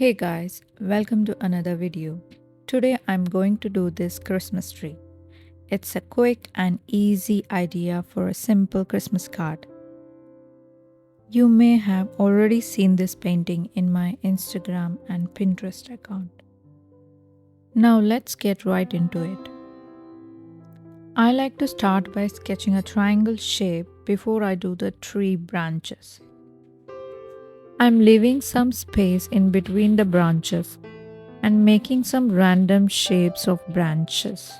Hey guys, welcome to another video. Today I'm going to do this Christmas tree. It's a quick and easy idea for a simple Christmas card. You may have already seen this painting in my Instagram and Pinterest account. Now let's get right into it. I like to start by sketching a triangle shape before I do the tree branches. I'm leaving some space in between the branches and making some random shapes of branches.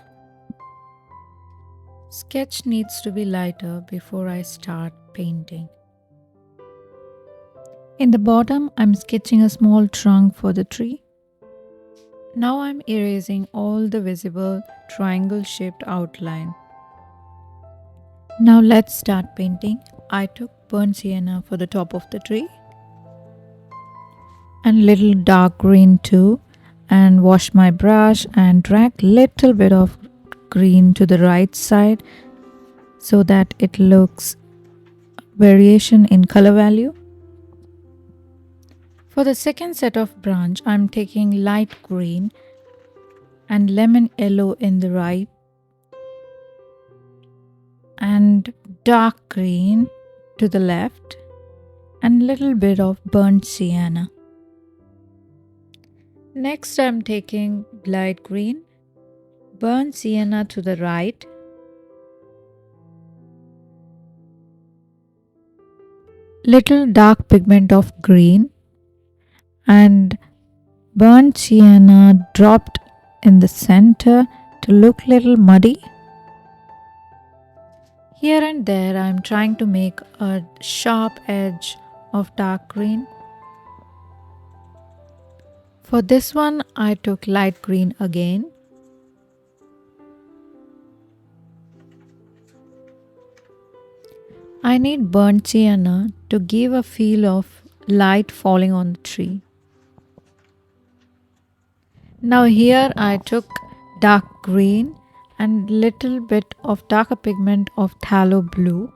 Sketch needs to be lighter before I start painting. In the bottom, I'm sketching a small trunk for the tree. Now I'm erasing all the visible triangle shaped outline. Now let's start painting. I took burnt sienna for the top of the tree and little dark green too, and wash my brush and drag little bit of green to the right side so that it looks variation in color value. For the second set of branch, I'm taking light green and lemon yellow in the right and dark green to the left and little bit of burnt sienna. Next, I'm taking light green, burnt sienna to the right, little dark pigment of green and burnt sienna dropped in the center to look little muddy. Here and there I am trying to make a sharp edge of dark green. For this one I took light green again. I need burnt sienna to give a feel of light falling on the tree. Now here I took dark green and little bit of darker pigment of phthalo blue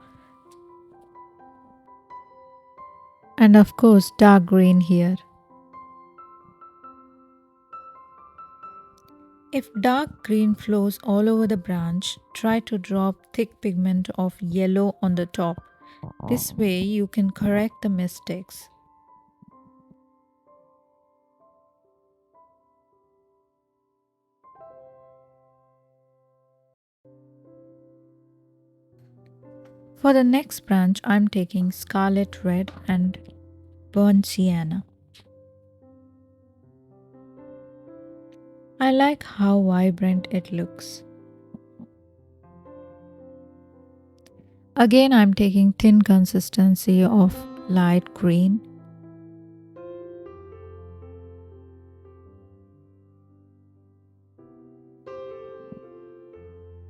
and of course dark green here. If dark green flows all over the branch, try to drop thick pigment of yellow on the top. This way you can correct the mistakes. For the next branch, I'm taking scarlet red and burnt sienna. I like how vibrant it looks. Again, I'm taking thin consistency of light green.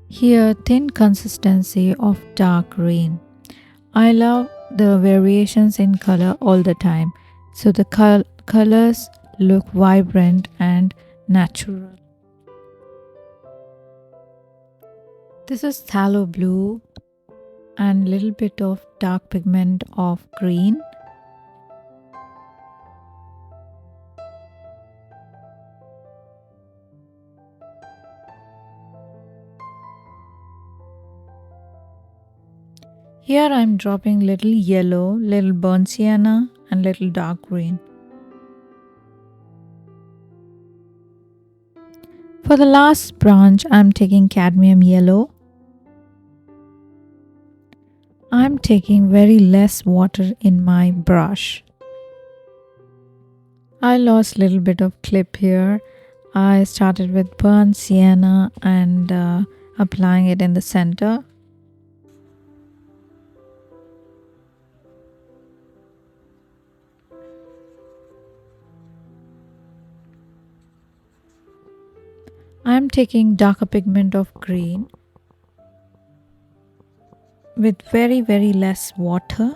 Here, thin consistency of dark green. I love the variations in color all the time, so the colors look vibrant and natural. This is phthalo blue and little bit of dark pigment of green. Here I am dropping little yellow, little burnt sienna and little dark green. For the last branch I am taking cadmium yellow. I am taking very less water in my brush. I lost little bit of clip here. I started with burnt sienna and applying it in the center. I am taking darker pigment of green with very less water.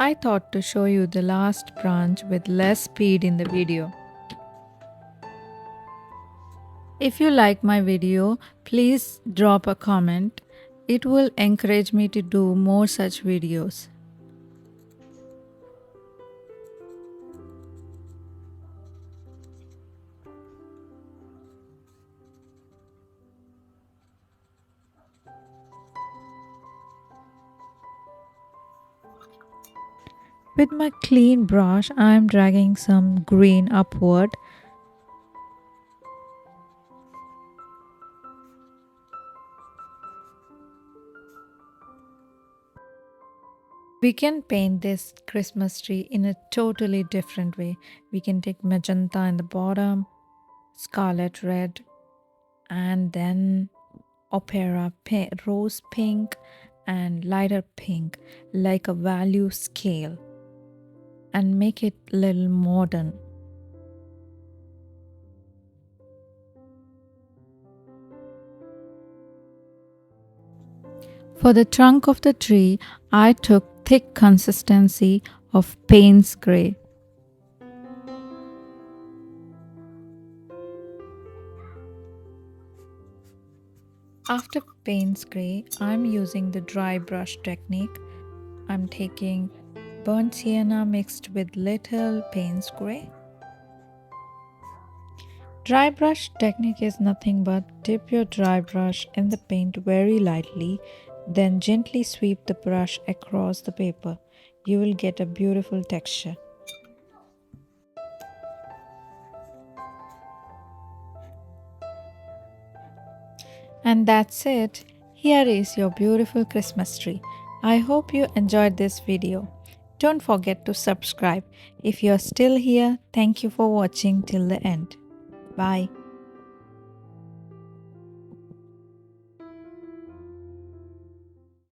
I thought to show you the last branch with less speed in the video. If you like my video, please drop a comment. It will encourage me to do more such videos. With my clean brush, I am dragging some green upward. We can paint this Christmas tree in a totally different way. We can take magenta in the bottom, scarlet red, and then rose pink and lighter pink, like a value scale, and make it a little modern. For the trunk of the tree, I took thick consistency of Payne's Gray. After Payne's Gray, I'm using the dry brush technique. I'm taking burnt sienna mixed with little Payne's Gray. Dry brush technique is nothing but dip your dry brush in the paint very lightly, then gently sweep the brush across the paper. You will get a beautiful texture. And that's it. Here is your beautiful Christmas tree. I hope you enjoyed this video. Don't forget to subscribe. If you're still here, thank you for watching till the end. Bye.